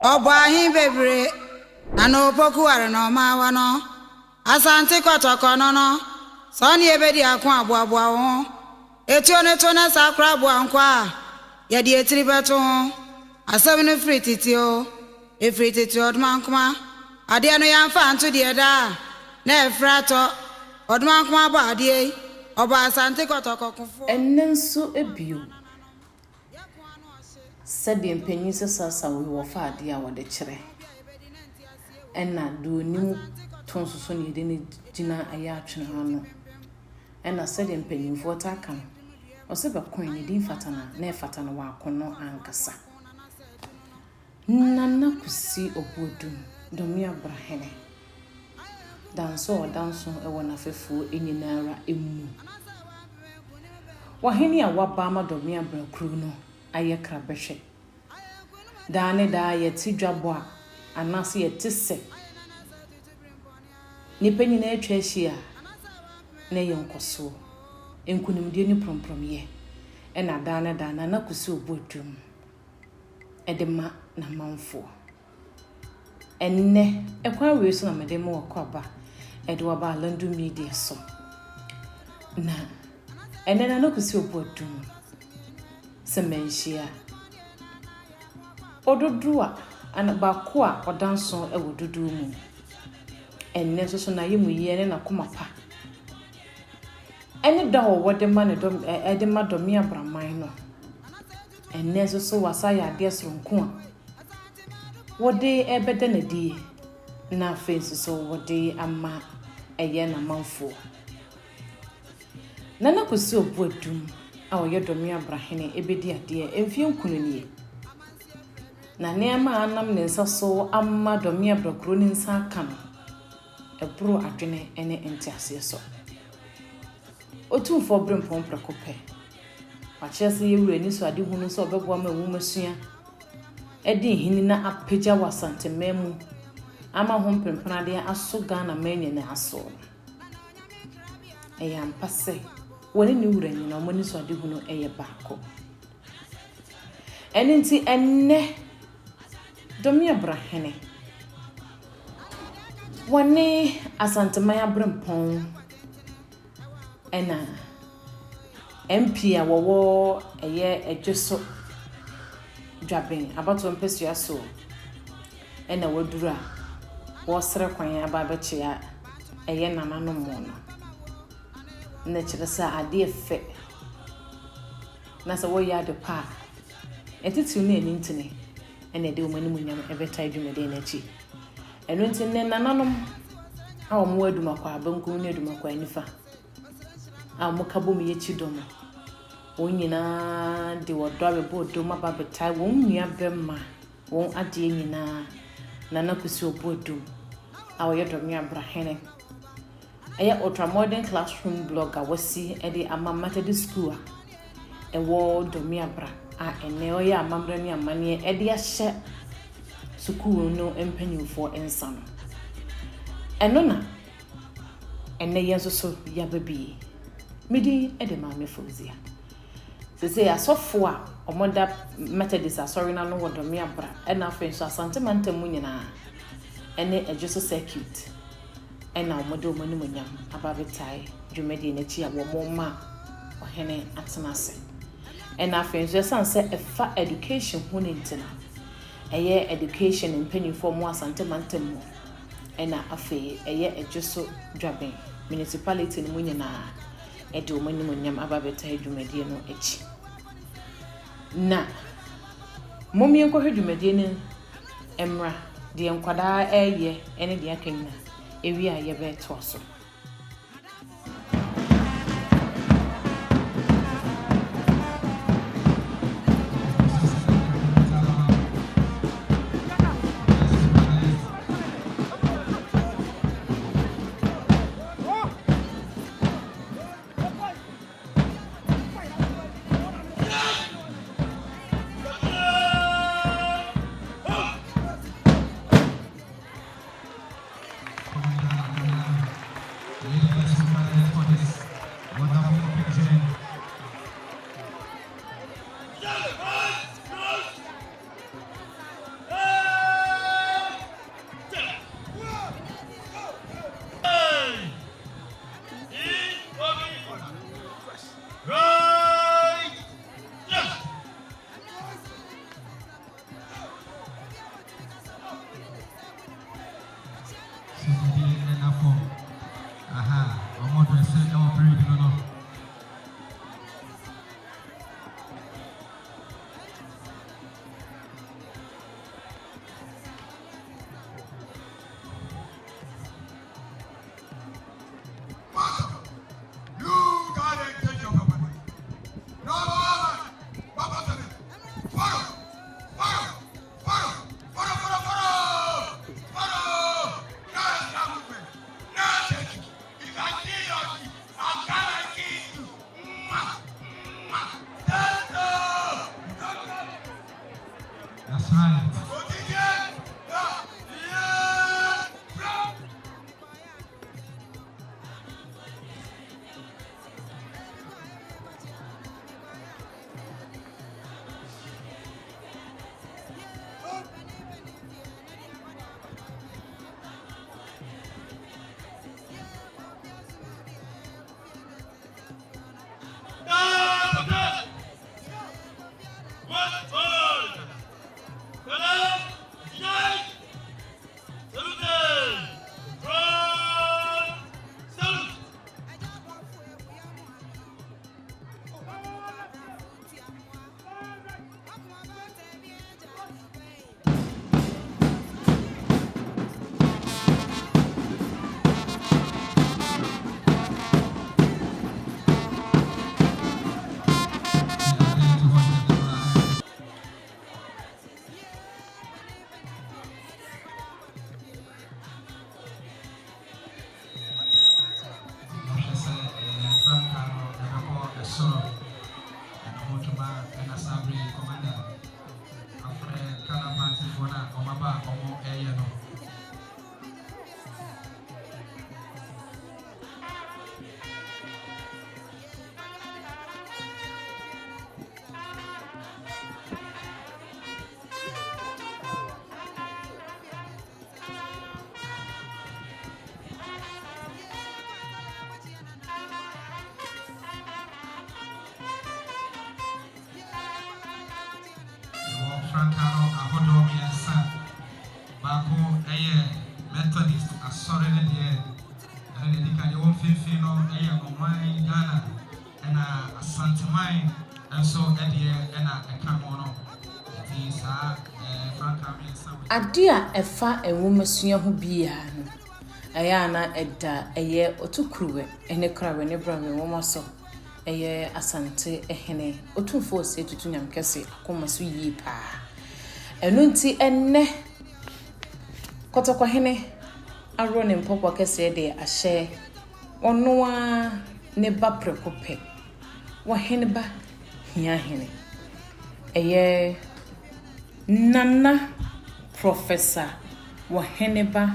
Obahi bebre nano poku are no ma wano asante kotoko no no so ni ebedi akwa aboabo ho etio ne to na sakra abo ankwa ye de etiri beto ho asem no frititio efrititio odmankoma ade no yamfa anto de da na efrato odmankoma ba ade oba asante kotoko kofo ennenso ebio sɛdeɛ mpanyin sesa wo wɔ fa ade a wɔde kyerɛ ɛna do nim tonsoso ne de ne gyina ayɛ atwene ano ɛna sɛdeɛ mpanyinfoɔ ta ka no ɔsɛ bɛkɔn ne din fatana na ɛfata no wakono ankasa nana kusi obodum Domeabrahene danso ɛwɔ na fefuo enyinara emu wahene a waba ma Domeabrahene no ayɛ krabɛhwɛ daane da yɛti dwabo a anase yɛti sɛ nipa nyina atwa ahyia na yɛnkoso enkunimdie ni prompromye ɛna daane da na kusi obodum ɛdema na manfo enne ɛkwa we so na mede mo wakɔba ɛde waba Alandu Media so na enne na kusi obodum semenhia ododua ana bako a odanso ewo dodo mu enne so na yemu ye na komapa ene da wo wode ma ne dom ede ma Domeabrahene no enne so wasa ya ade soronko a wode ebede na die na face so wode ama eye na manfo nana kusi obodum awo ye Domeabrahene ebedi ade emfie nkununie na neema anam ne nsa so amma Domeabrahene ne nsa aka no ebro adwene ene entiase so Otumfour Brempong prekope wachese ye wura ni so ade hunu so obeboa ma wu masua edi hini na apagya wasante memu ama ho mpempena de aso Ghana manya na aso eyam pase woni ni wura ni na mo ni so ade hunu eye baako eni nti enne Domeabrahene woni asante maya Brempong ena MP a wowo eye edweso dwaben abato mpesua so ena wadura wo sere kwan aba bechia eye nanano mo no na kyerɛ sɛ ade efe na sɛ wo ya de pa etiti ne ni ntine ena de wo mani munyam ebeta adwumade na chi eno ntine nananom a wo mo aduma kwa abanku ne aduma kwa nifa amukabo mi yechidom onyina de wodo abebo do maba betai won nua bemma won ade nyina nana kusi obodum awoye Domeabrahene eye Morden classroom blogger wasi ede amamata school a ewo Domeabrahene a ene oya amamra ni amane ede ahye school no empanyufo ensam eno na ene yenso so yababi midi ede maame Fozia sese asofo a omoda Methodist asori na no wo Domeabrahene ena afen so asante mantam nyina ene ejuso circuit ena omoda omani munyam ababetai dwumadi na chi a wo moma ohene atenase ena afen so sanse efa education ho ne ntina eye education mpanyifo mo asante mantam mo ena afe eye ejuso dwaben municipality no nyina ede omani munyam ababetai dwumadi no echi na momie nkɔ hwedwumadi ne emra de nkwada eye ene de akanyina ewi a yebe to so Francano ahodomi ensa baako Methodist asɔre ne deɛ ɛna ne dika deɛ wɔn mfimfini no ɔman Ghana ɛna asanteman nso ɛna ɛka ho no ɛti saa Francano ensa ade a ɛfa enwomasua ho biara no ana ɛda otukuruwe ɛne krawe ne bra me nwoma so asante ehene Otumfour se tutu nyam kese akoma so yi pa eno nti enne kotokwahene aro ne mpokwa kese de ahye ono a ne ba prekope wo hene ba hia hene nana professor wo hene ba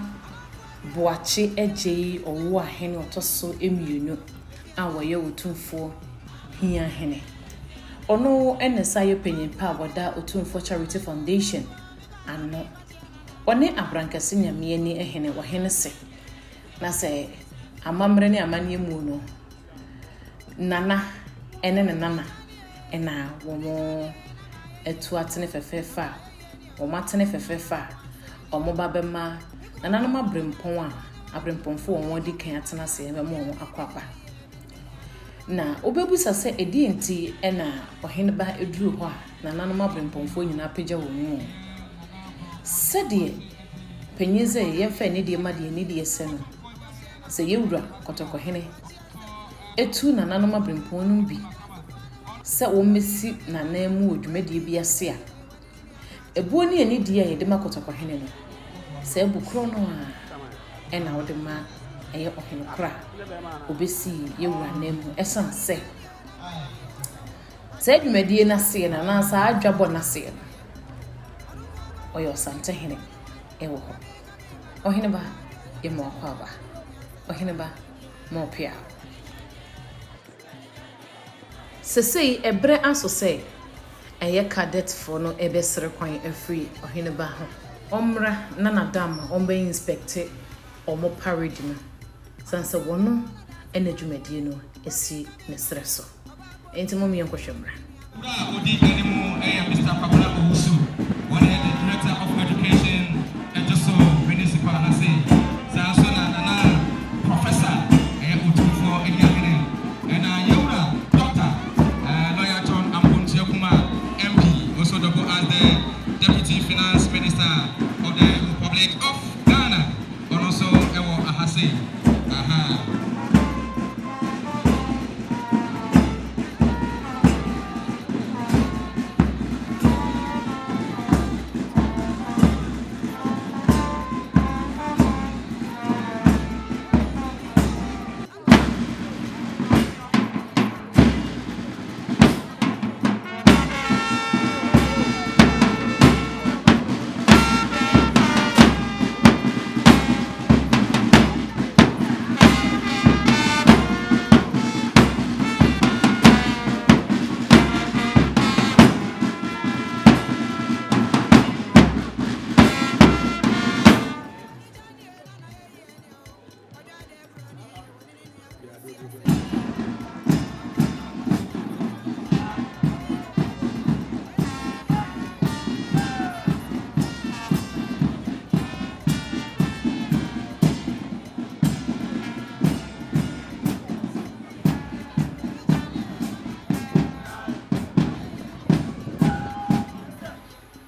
boache ejei owo ahene otoso emienu awoye Otumfour hia hene ono enesa ye penyimpa wada Otumfour Charity Foundation ano one abrankase nyame ni ehene wo hene se na se amamre ne amane mu no nana ene ne nana ena wo etu atene fefefa wo matene fefefa omo babema nana no ma Brempong a Brempongfo wo di kan atena se be mo akwaba na obebusa se edi nti ena ohene ba eduru ho a nana no ma Brempongfo nyina pagya wo mu sede penyize yemfa ne die ma de ne die se no se yewura kotokohene etu nana no ma Brempong no bi se wo mesi nana mu odwumadie bi ase a ebuo ne ani die a yede ma kotokohene no se bukro no a ena wo de ma ohene kra obesi yewura nemu esan se adwumadie na se na sa adwabo na se no oyo sante hene ewo ho ohene ba emo akwaba ohene ba mo pia sesei ebre aso se cadet for no ebesere kwan afri ohene ba ho omra na nadam ombe inspecte omo parade no sanse wono enadwumadie no esi ne stresso enti mo mi enkohwemra odi animu Mr. Pabula Owusu one the director of education and just so municipal na say sanso as the Deputy Finance Minister of the Republic of Ghana, and also Ewo Ahase.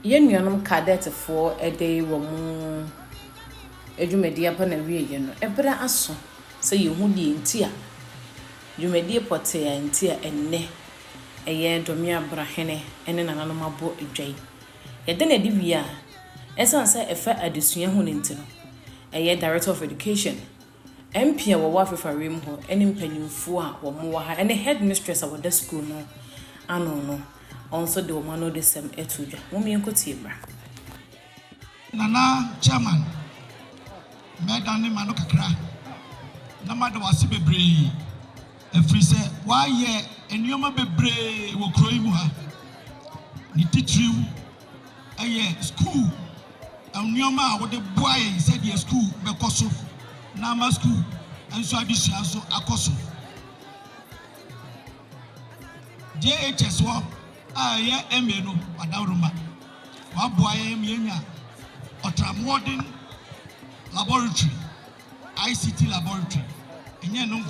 Yen yanum cadet for a day woman. Edumedia upon a real, ebra aso, say you moody in tear. You may dear potea and tear and ne. A year Domeabrahene and an animal boat a jay. A then a divia, as I say a fair addition hunting. A year director of education. MP our wife for rim ho, and impenu for or more, and a headmistress of the school no. I no. Also the woman of the same etuja. Mummy and Kotibra. Nana chairman. Medani Manukakra. Namada was bebre. A free say, why ye and Yoma bebre will crow muha. Nititru a year school. And Yoma with the boy said ye school, Bekoso, Nama school, and so I also Akoso. JHS1. Yeah, Emeno, Padaruma. Waboy Mienya, Morden laboratory, ICT laboratory. And yet, no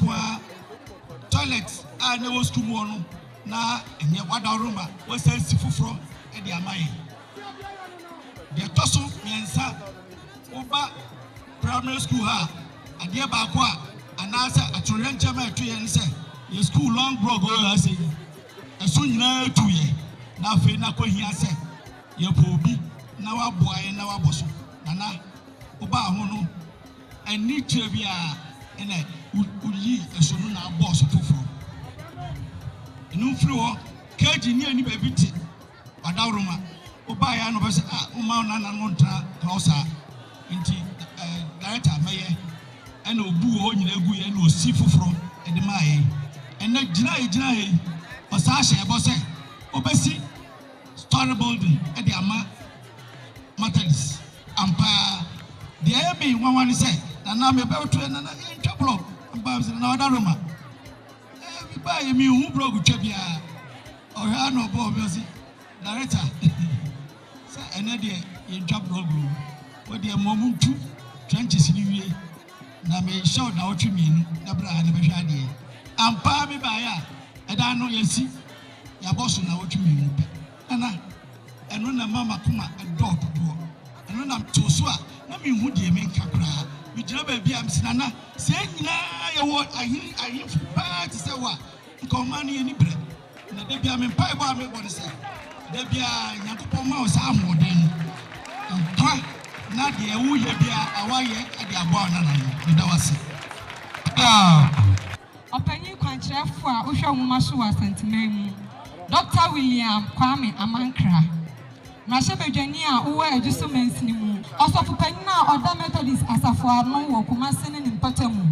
toilets are no school mono. Na and yet, Wadaruma was a Sifufro and the Amai. The Tosso, Miansa, Oba primary school, a dear Bakwa, and answer a Torrential 2 and say, your school long broke, I say. As soon as 2 years, now Fena Kohia said, your poby, now a boy and now a boss, Nana, Oba Hono, and need to be and I would leave a son of boss of Otumfour. No floor, Kaji near any baby, Padaruma, Obaya, no person, Umana Montra, Closa, into Director Mayor, and Obu on your good and no seafood from the Mae, and not Jai. Osasha Bosse, Obesi, Story Building, at the Ama Methodist, Ampa, the Abbey, one said, and I'm about to another trouble, and Babs in another room. Everybody, me who broke Chebia, or Hano Bob, director. Say, another in trouble, what the moment 2 trenches in you. Now, may show now what you mean, Abraham Bashadi. Ampa me by I don't know you see, your boss now what you mean. Anna, and when a mama come a door to door, and when I'm too swa, let me would you make a cry. We never be Amsana, saying, what I hear for bad to say what, command any bread. And the baby I'm in pie, what I say. There be a Yakopoma or some Morden. Not the Awuya, Awaye, and the Abana, with our say. Openyi kwankyerɛfo a wohwɛ nwoma so wɔ asantema mu Dr. William Kwame Amankra Mmarahyɛbadwani a wowɔ adwusomansi ne mu ɔsɔfopanyin a ɔda Methodist asafo ano wɔ Kumasi ne Mpata mu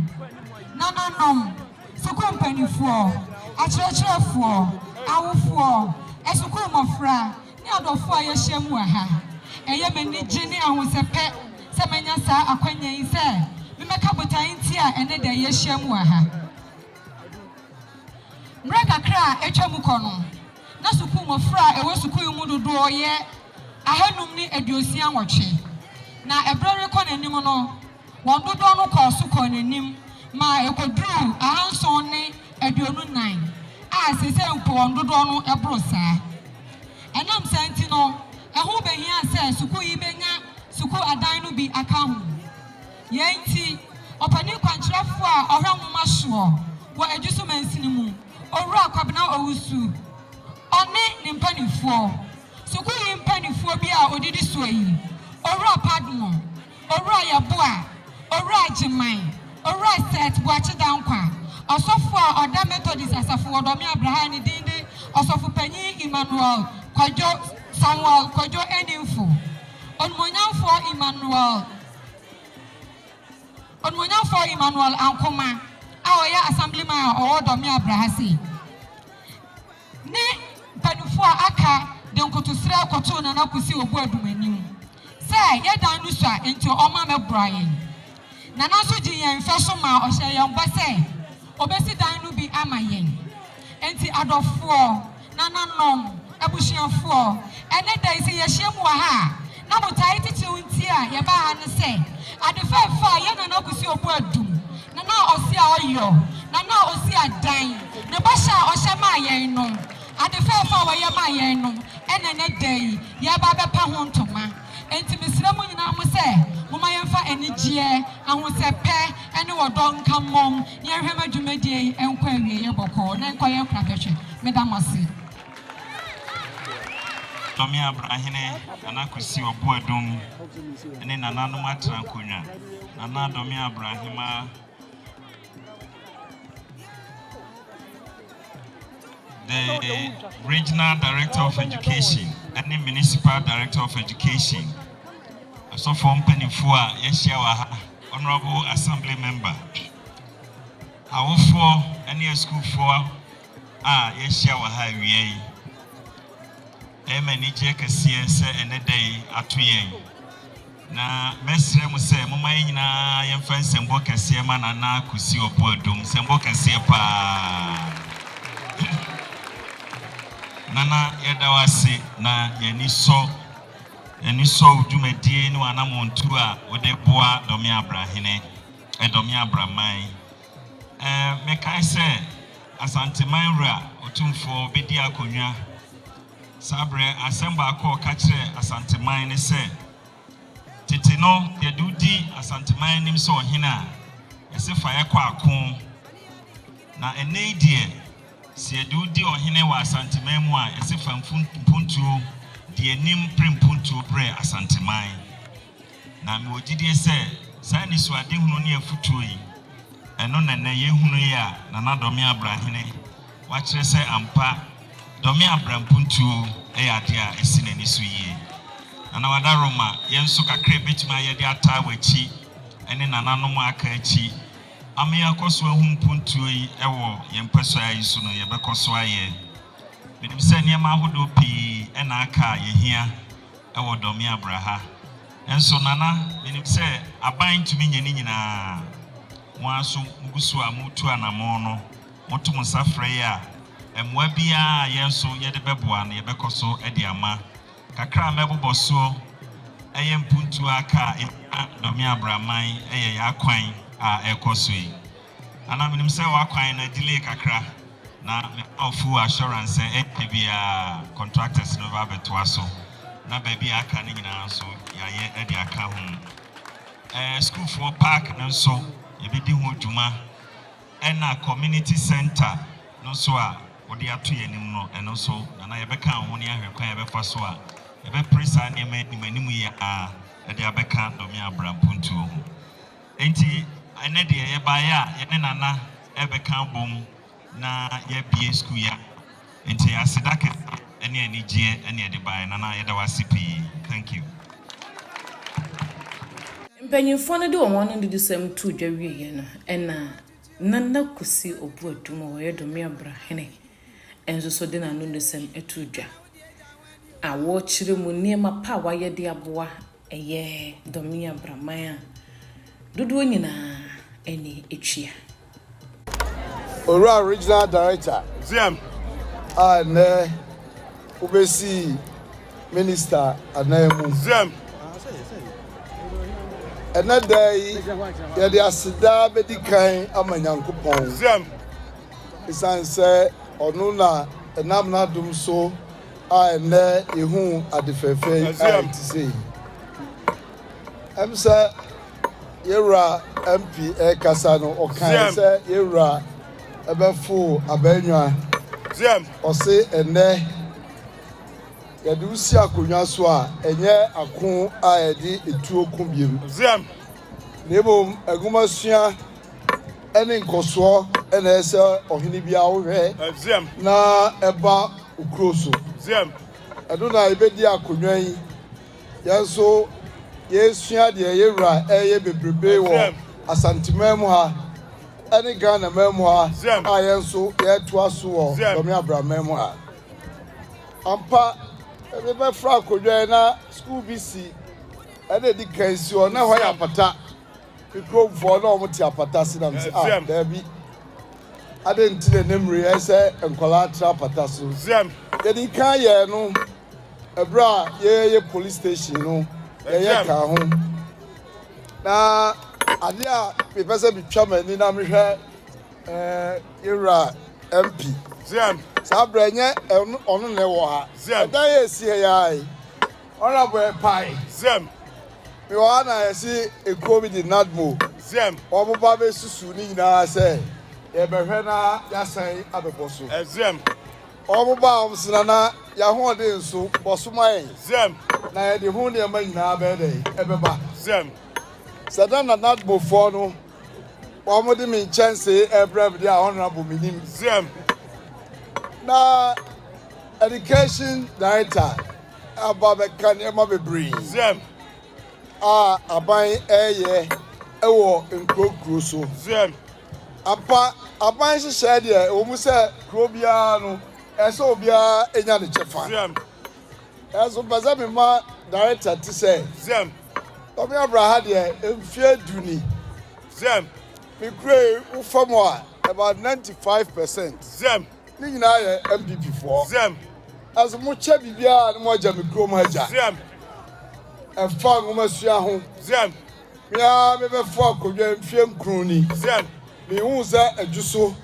nananom sukuu mpanimfoɔ akyerɛkyerɛfoɔ awofoɔ esukuu mmɔfra ne adɔfoɔ a yɛhyia mu wɔ ha ɛyɛ m'anigye ne ahosɛpɛ sɛ manya saa akwanya yi sɛ memɛka botan nti a ɛne da yɛhyia mu wɔ ha Mrekakra etwamu kono na suku mofra ewe suku mu dodo ye ahanum ni aduosia nwɔtwe na ebrere kɔ nanim no wɔn dodo no kɔ so kɔ nanim ma ekoduru ahanson ne aduonu nan a sese mpo wɔn dodo no ebro saa enam santi no here says suku ibenya suku adan no bi aka ho yenti opani kwankyerefo a ohwe nwoma so wo adwuso mansini mu owura kwabena owusu one ne mpanifo suku yi mpanifo bi a odidi so yi owura padmo owura yaboa owura jiman owura set boache dankwa osofo a oda methodist asafo Domeabrahene dinde osofo panyi Emmanuel kwajo Samuel kwajo eninfo onmonyamfo Emmanuel ankoma a oya assemblyman a owo Domeabrahene ne panifo aka de nkotosire akoto na nakosi obu adumanim say yedan no so enti oma mebrayen na naso ji yen feso ma o hye yen bose obesi dan no bi amayen enti adofo na nanom abusiafo ene dai se ye hyem wa ha na botai titi unti a ye ba ha ne se adefafa ye na nakosi obu adum na osi a oyo na osi adan ne basha o hye ma yen no adefafa wa ye ma yen no ene ne dai ye ba be pa ho ntoma enti misira mu nyina mo se mo ma yemfa enigye ahosepe ene wodon kamom ye hwema dwumadie enkwa awie ye boko na enkwa ye kra behwe medamase Domeabrahene anakosi obu adum ene nananu matra nkonya nana Domeabrahema the Regional Director of Education and the Municipal Director of Education. So from Penifua, Yeshawa, Honorable Assembly Member. Our four, any school for Yeshawa Highway. Emanije Kasiense and a day at 2 years. Na mesre mu se mama nyina yemfa nsembo kase ma na na kusi obodum nsembo kase pa nana yeda wase na yani so dwumadie ni wana montu a ode boa Domeabrahene Domeabraman mekai se asanteman ra Otumfour bedi akonwa sabre asemba akọ ka kire asanteman ne se tete no ye dudi asanteman nim so hina yese fa ye kwa akon na ene die se dudi ohine wa asanteman mu a yese fa mpuntu die nim prempuntu bre asanteman na me ogidie se sani so ade hunu ne afutuo yi eno na ye hunu ya na Domeabrahene wa kire se ampa Domeabrahene ade a esine ni so yie ana wada Roma yenso kakra betima ye de ata wachi ene nananom aka achi ame yakoso ahumpuntuo yi ewo yempaso ayi so no ye bekoso aye binim se niam ahodo pi ena aka ye hia ewo Domeabrahene enso nana binim se aban tumi nyeni nyina mo aso ngusu amutu anamo no motum safre ya emwa bia yenso ye de beboa na ye bekoso e de ama kakra meboboso eye mpuntu aka Domeabrahene eye ya kwan a ekoso yi ana minim se wa kwan na delay kakra na ofu assurance bia contractors no ba beto aso na ba bia aka ni nyina so ya ye e de aka ho school for park no so ye bedi ho dwuma na community center no so a odi ato yanim no eno so na ye beka ho ne ahwekwan ye befa so a ebe presa ne manimu ya ede abeka Domeabrahene puntu ho enti ene de ye ba ya ye ne nana ebeka bom na ye bie school ya enti asidake ene anigye ene ede ba nana ye da wasipi. Thank you. Mpanyimfo no de won no de sem tu dwawie ye no ena nana kusi obu adum wo ye Domeabrahene enso so de nanu no sem etu dwa awo chire mu niema pa wa ye de aboa eye Domeabrahene dudu nyina eni etwia Ora Regional Director Ziam and Obesi Minister Anaemu Ziam Another day ya de asida bedikan amanyankopon Ziam isan se onu na enam na dum so a ɛnɛ ehu adefɛfɛ a ti sei sɛ yɛwura MP ɛkasa no ɔkan sɛ yɛwura ɛbɛfo abɛnwa ɔse ɛnɛ yɛde usi akonnwa so a ɛnyɛ ako a yɛde etuo ko biem na mmom agumasua ɛne nkɔsoɔ ɛna ɛsɛ ɔhene bi ahohwɛ na ɛba okuro so ɛdo na yɛbɛdi akonnwa yi yɛn nso yɛsua deɛ yɛwura ɛyɛ bebrebe wɔ asanteman mu ha ɛne Ghana man mu ha a yɛn nso yɛtoa so wɔ Domeabrahene mu ha ampa ɛbɛfra akonnwa na school bi si ɛna di kansi hɔ na hɔ yɛ apata Nkurɔfoɔ na wɔn te apata si na msi daabi ade nti na nemre ɛsɛ nkɔla atra apata so yɛde kan yɛ no ɛbrɛ a yɛyɛ police station no yɛyɛ ka ho na ade a mepɛ sɛ metwa m'ani na mehwɛ yɛwura MP saa berɛ nyɛ ɔno na ɛwɔ ha ɛdan yɛ esi yɛ yi ɔnabɔ ɛpae mi wa na yɛsi ekuo bi di nadmo wɔn ba bɛ susu ne nyinaa sɛ yɛbɛhwɛ na yasan abɛbɔ so wɔn ba wɔn sena na yahoɔden nso bɔsoma yɛn na yɛde ho nneɛma nyinaa bɛyɛ dɛ ɛbɛba sɛdan na nadmofoɔ no wɔn de mi nkyɛnse ɛbrɛ mi de a honorable mi nim na education director aba bɛka nneɛma bebree a aban ɛyɛ ɛwɔ nkuro so apa aban hyehyɛ deɛ wɔn mu sɛ kuro biara no ɛsɛ obiara enya ne kyɛfa ɛso pɛsɛ mi ma director ti sɛ Domeabrahene deɛ mfie duni mi kure ufam a about 95% ne nyinaa yɛ MPP foɔ ɛso mo kyɛ biribiara ne mo agya mi kuro mo agya ɛfa nwoma sua ho mia mebɛfo akonnwa mfie nkroni mehu sɛ adwu so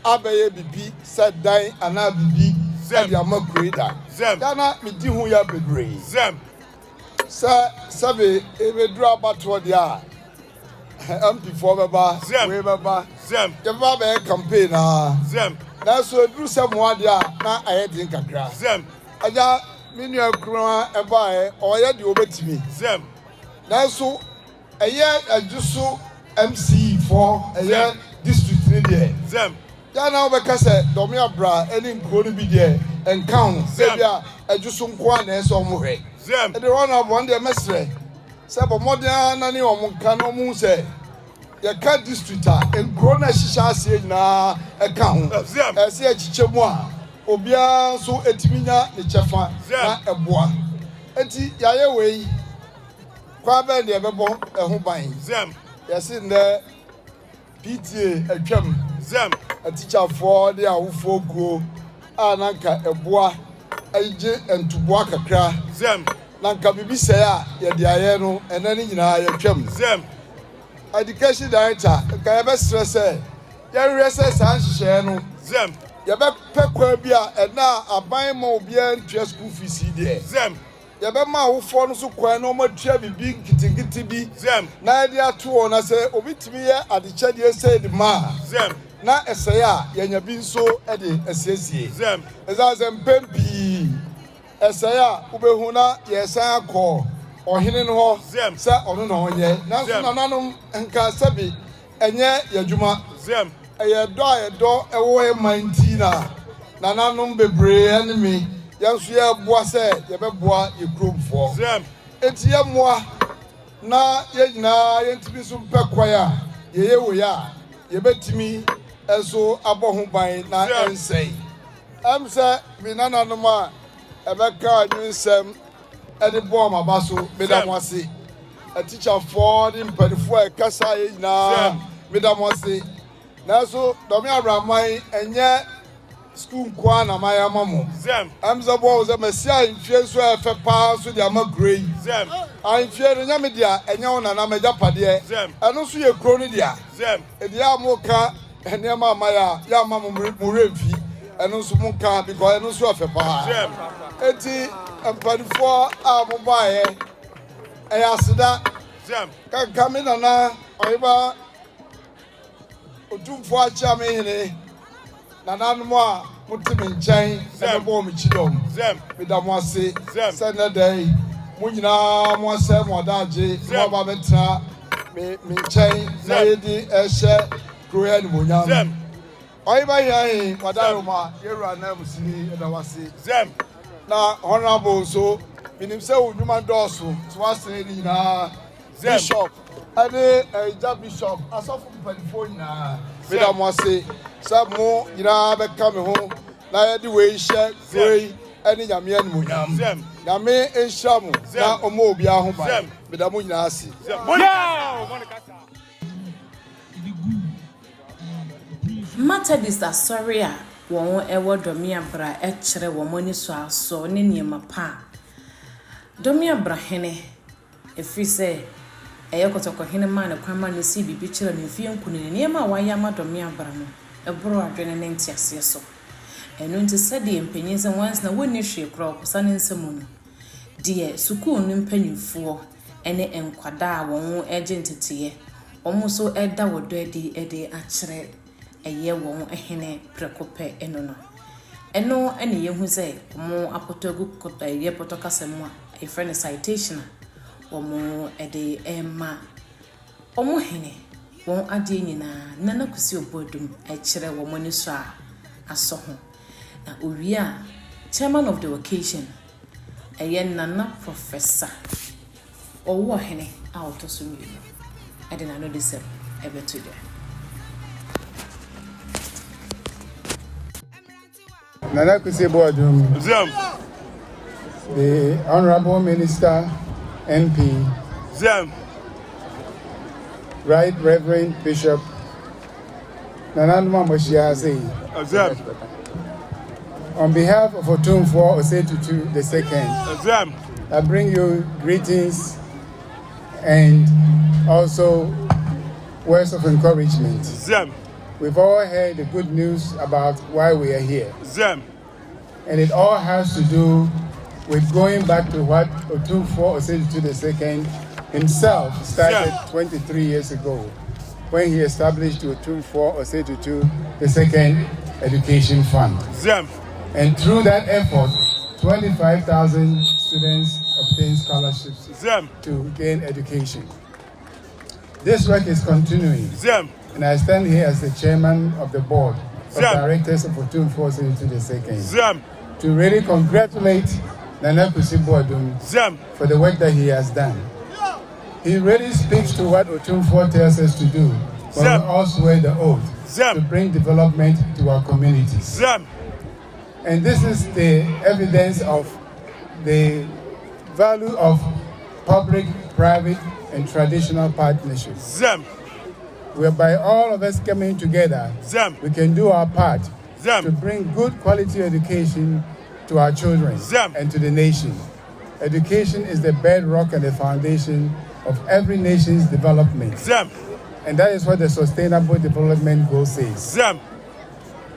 abɛyɛ bibi sɛ dan anaa bibi ɛde ama kureda yana medi ho ya bebree sɛ sɛbe ɛbɛduru abatoɔ deɛ a MP4 bɛba wei bɛba yɛbɛba bɛyɛ campaign nanso ɛduru sɛ mmoa deɛ a na ayɛ den kakra agya minua kura ɛbae ɔyɛ deɛ obetimi nanso ɛyɛ adwuso MC for ɛyɛ district ne deɛ yana obɛka sɛ Domeabrahene ɛne nkuro no bi deɛ ɛnka ho sɛ bia adwuso nko a na ɛsɛ ɔmo hwɛ ɛde wɔn na wɔn deɛ mɛsrɛ sɛ bɔ mmɔden na ne ɔmo nka no ɔmo sɛ yɛka district a nkuro na ɛhyehyɛ aseɛ nyinaa ɛka ho ɛsɛ akyikyɛ mu a obiara nso etimi nya ne kyɛfa na ɛboa eti yɛayɛ wei kwa bɛn deɛ bɛbɔ ɛho ban yɛsi ndɛ PTA atwam atikyafoɔ de awofoɔ guo a nanka ɛboa ɛgye ntuboa kakra nanka bibi sɛ a yɛde ayɛ no ɛnɛ ne nyinaa yɛtwam education director nka yɛbɛsrɛ sɛ yɛhwɛ sɛ saa nhyehyɛeɛ no yɛbɛpɛ kwa bi a ɛna aban ma obiara ntua school fees deɛ yɛbɛma awofoɔ no so kwan na ɔmatua bibi nketenkete bi na yɛde ato hɔ na sɛ obi tumi yɛ adekyɛdeɛ sɛ de ma na ɛsɛe a yɛnya bi nso de asiesie ɛsiane sɛ mpɛn pii ɛsɛe a wobɛhu na yɛsan akɔ ɔhene no hɔ sɛ ɔno na ɔnyɛ nanso nananom nka sɛbi ɛnyɛ yɛadwuma ɛyɛ dɔ a yɛdɔ ɛwɔ ɛman nti na nananom bebree ɛne me yɛnso yɛboa sɛ yɛbɛboa yɛ kuromfoɔ eti yɛmmoa na yɛn nyinaa yɛntumi nso mpɛ kwae a yɛyɛ wei a yɛbɛtumi nso abɔ ho ban na ɛnsɛe ɛm sɛ me nananom a ɛbɛka anwensɛm ɛde bɔɔ maba so meda mo ase atikyafoɔ ne mpanifoɔ a ɛkasa yɛ nyinaa meda mo ase nanso Domeabrahene ɛnyɛ school nkoa na maya mamo am sɛ bɔ sɛ masia mfie nso ɛfɛ paa so de ama grey amfie no nyame dia ɛnyɛ wo nana magya padeɛ ɛno so yɛ kuro no dia ɛdi a mo ka nneɛma amaya ya ama mo remfi ɛno nso mu ka because ɛno nso afɛ paa eti mpanimfoɔ a mo baeɛ ɛyɛ aseda kanka me nana ɔyeba Otumfour akyia me hene nananom a mote me nkyɛn ɛbɛbɔ mo kyidɔm meda mo ase sɛ nnɛ dɛn mo nyinaa mo asɛ mo ɔdaagye mo aba bɛtena me nkyɛn na yɛdi ɛhyɛ kuro yɛ animonyam ɔyeba hiahe wadaroma yɛwura na musini ɛda wase na honorable nso minim sɛ wo nnwuma dɔɔso so wasene ne nyinaa bishop ɛne ɛgya bishop asɔfo mpanimfoɔ nyinaa meda mo ase sɛ mo nyinaa bɛka me ho na yɛde wei hyɛ kuro yi ɛne nyame animonyam nyame nhyira mo na ɔma obiara ho ban meda mo nyinaa ase Methodist asɔre a wɔn ɛwɔ Domeabrahene ɛkyerɛ wɔn ani so asɔ ne nneɛma pa Domeabrahene ɛfiri sɛ ɛyɛ kɔtɔkɔhene ma ne kwama ne si bibi kyerɛ ne fie nkunu ne nneɛma a wɔayɛ ama Domeabrahene ɛboro adwene ne ntiaseɛ so ɛno nti sɛdeɛ mpanyin sɛ once na wɔnni hwee korɔ ɔkosa ne nsɛm no deɛ sukuu no mpanyinfoɔ ɛne nkwadaa a wɔn ɛgye nteteeɛ wɔn so ɛda wɔ dɔ ɛde akyerɛ ɛyɛ wɔn ɛhene prekopɛ ɛno no ɛno ɛne yɛhu sɛ wɔn apɔtɔgu kɔtɔ ɛyɛ pɔtɔ kasa mu a ɛfrɛ no citation a wɔn ɛde ɛma wɔn hene wɔn adeɛ nyinaa nana kusi obodum ɛkyerɛ wɔn ani so a asɔ ho na owia chairman of the occasion ɛyɛ nana professor ɔwɔ hene a ɔtɔ so mmienu ɛde nano de sɛ ɛbɛto dɛ Nana Kusibodum, the Honorable Minister, MP, Right Reverend Bishop Nananuma Moshiase, on behalf of Otumfour Osetutu II, I bring you greetings and also words of encouragement. We've all heard the good news about why we are here. And it all has to do with going back to what Otumfour Osetutu II himself started 23 years ago when he established the Otumfour Osetutu II Education Fund. And through that effort, 25,000 students obtained scholarships to gain education. This work is continuing. And I stand here as the chairman of the board of directors of Otumfour Osetutu II to really congratulate Nana Kusibodum for the work that he has done. He really speaks to what Otumfour tells us to do when we all swear the oath to bring development to our communities. And this is the evidence of the value of public, private, and traditional partnerships. Whereby all of us coming together, we can do our part to bring good quality education to our children and to the nation. Education is the bedrock and the foundation of every nation's development. And that is what the Sustainable Development Goal says.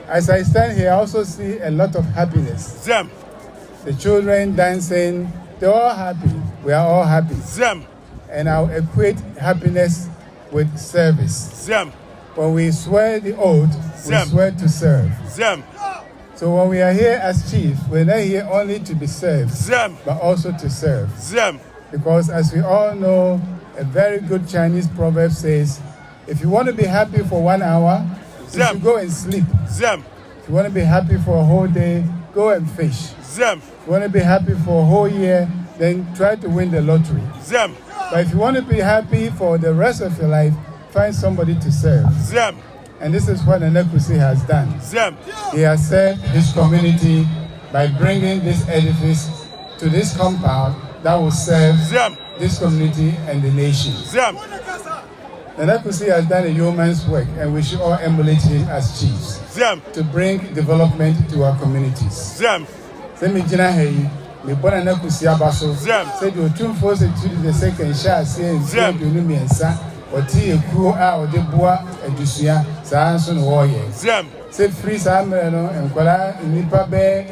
As I stand here, I also see a lot of happiness. The children dancing, they're all happy. We are all happy. And I'll equate happiness with service. When we swear the oath, we swear to serve. So when we are here as chief, we're not here only to be served, but also to serve. Because as we all know, a very good Chinese proverb says, if you want to be happy for 1 hour, you should go and sleep. If you want to be happy for a whole day, go and fish. If you want to be happy for a whole year, then try to win the lottery. But if you want to be happy for the rest of your life, find somebody to serve. And this is what Nana Kusi has done. He has served his community by bringing this edifice to this compound that will serve this community and the nation. Nana Kusi has done a yeoman's work, and we should all emulate him as chiefs to bring development to our communities. Me born Nana Kusi abaso said the Otumfour Osetutu II shall say in Dunu Miensa or tea a crew out of the boa and Dusia, Sanson warrior. say free samre no enkwala nipa be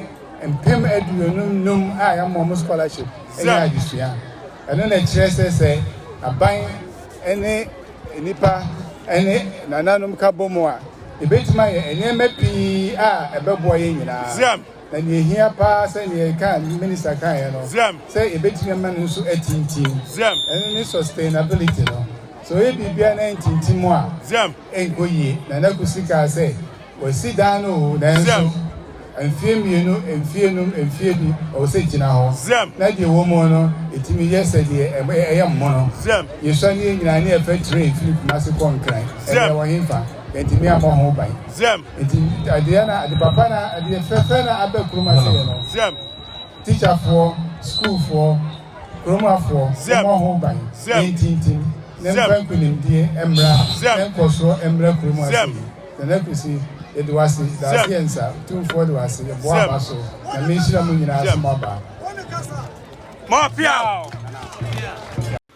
empem aduonum num a ya mo scholarship enya adisua eno na kire say aban ene nipa ene nananum ka bomo a ebetima ye enema pi a ebebo ye nyina na ne hia pa say ne ka minister kan ye no say ebetima man nso atintim ene ne sustainability no so e bibia na tintim a enkoyi na na kusika say we sit down o na nso enfie bi o say gina ho na de wo mo no etimi yesterday eye mo no yeso ni nyina ne e fa train flip mase konkran e wo himfa etimi amo ho ban enti adena ade papa na ade fefe na abakruma se no teacher for school for kroma for mo ho ban enti ne ban kunimdie emra ne koso emra kroma se na kusi it was the science to forward was the boa so na me shira mu nyina asomaba mafia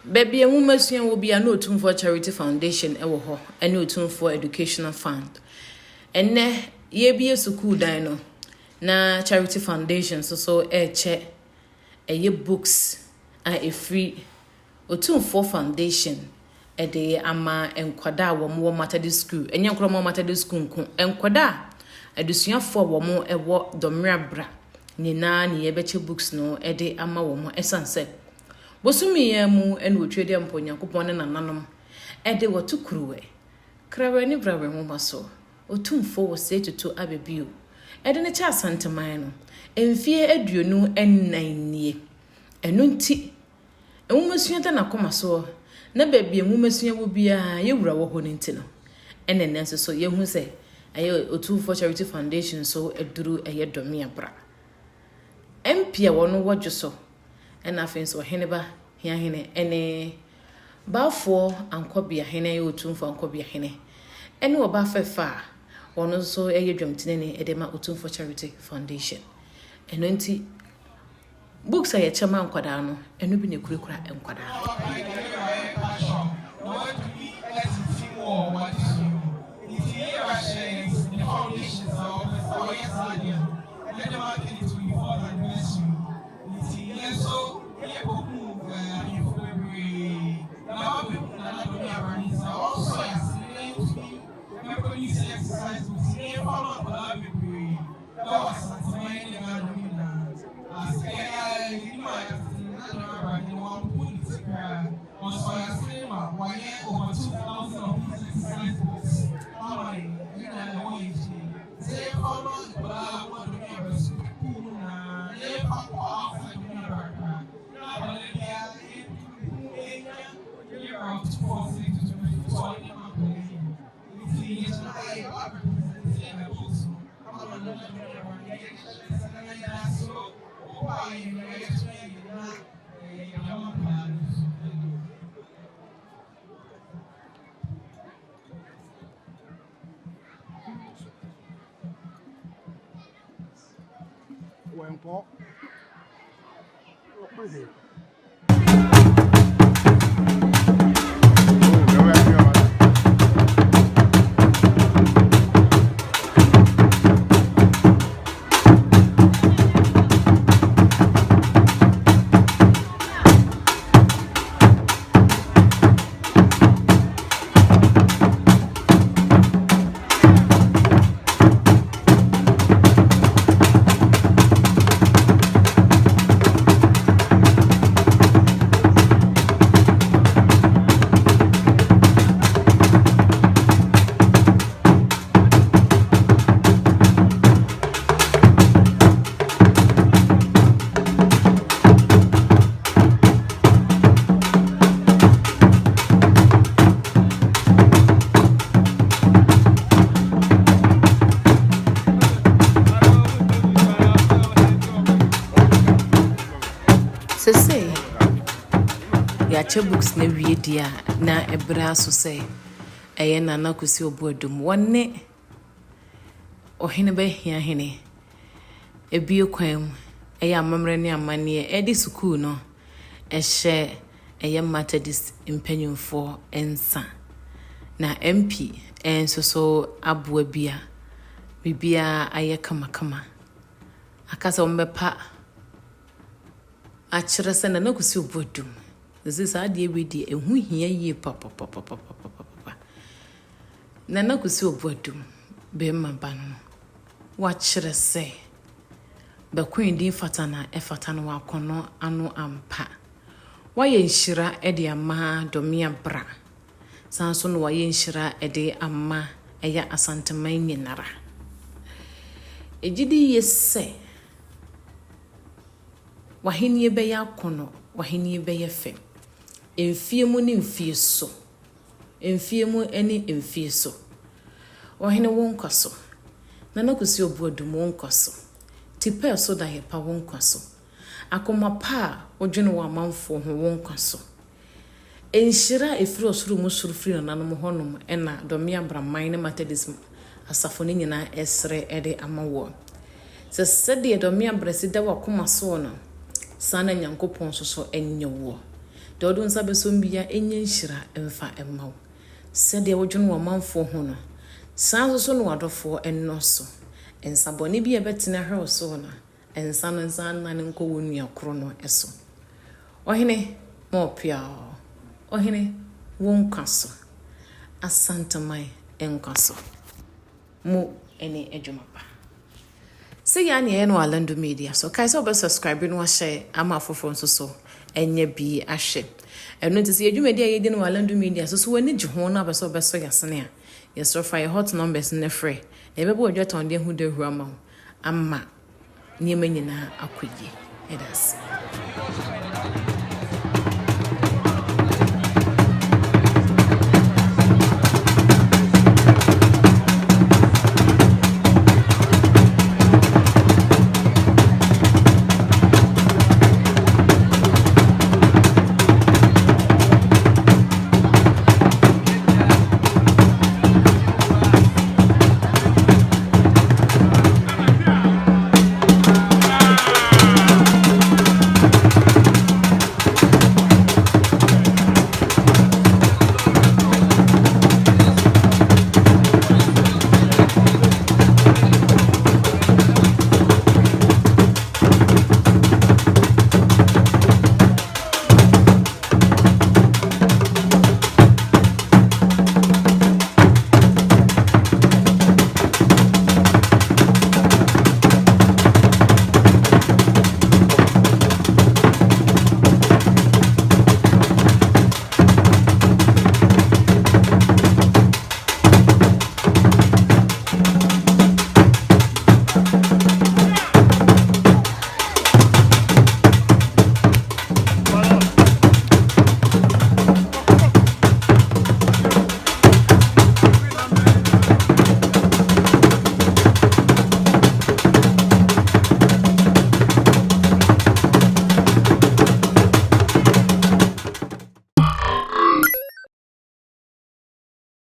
baby enwumasua wo bia na Otumfour Charity Foundation ewo ho ene Otumfour Educational Fund enne ye bia school dan no na Charity Foundation so che eye books a free Otumfour Foundation ede ama enkwada wo mo Methodist school enye nkro mo Methodist school nko enkwada adusuafo wo mo ewo Domeabrahene nyina ne yebeche books no ede ama wo mo esanse bosumi ya mu ene otwede mponyankopon ne nananom ede wotukuruwe krawe ni brawe mo maso Otumfour wo se tutu abebio ede ne cha asanteman no emfie aduonu ennanie enu nti enwumasua da na komaso na baby enwumasua wo bia ye wura wo ho nti no ene nso so ye hu se aye Otumfour Charity Foundation so eduru eye Domeabrahene empia wono wodwoso ena afenso heneba hia hene ene bafo ankobia hene ye Otumfour ankobia hene ene oba fefa wono so eye dwamtene ne edema Otumfour Charity Foundation eno nti books aye chama ankwada no eno bi ne kurekura ankwada Brempong. Sese ya che books na wie dia na ebra so se eye nana kusi obodum wonne ohene be hia hene ebie kwam eye amamre ne amane edi school no ehye eye Methodist impanyumfo ensa na MP enso so aboa bia bibia aye kama akasa ombepa achire se na kusi obodum this is ade wedi ehu hia yie papa na kusi obodum be mabano wa chire se be queen din fatana efatana wa kono anu ampa wa ye nhira e de ama Domeabra sanso no wa ye nhira e de ama eya asanteman nyinara ejidi yese wahenie be ya kono wahenie be ye fe emfie mu ni mfie so emfie mu eni emfie so wahene wonkoso na kusi obodum wonkoso tipe so da ye pa wonkoso akoma pa odwene wa manfo ho wonkoso enhira efiri osuru mu surufiri na nanom honom ena Domeabrahene ne Methodism asafo ne nyina esre ede amawo sede Domeabrahene sida wa koma so no sana nyankopon so enyewo de odun sabe so mbia enye nhira emfa emawo sede wodwene wa manfo ho no sanso so no wadofo ennoso ensabone bi ebetena hwe so na ensano nsanna ne nko wonu yakro no eso ohene mo pia ohene wonkaso asantamai enkaso mu ene ejumapa se ya ne no Alandu Media so kai so be subscribe no share ama afofo so enye bi ahwe eno nti se ejumadi ayedi no Alandu Media so wani gho na be so yasene a yes fire hot numbers ne free ebebo odwaton de hu de hu ama ama niema nyina akoye edas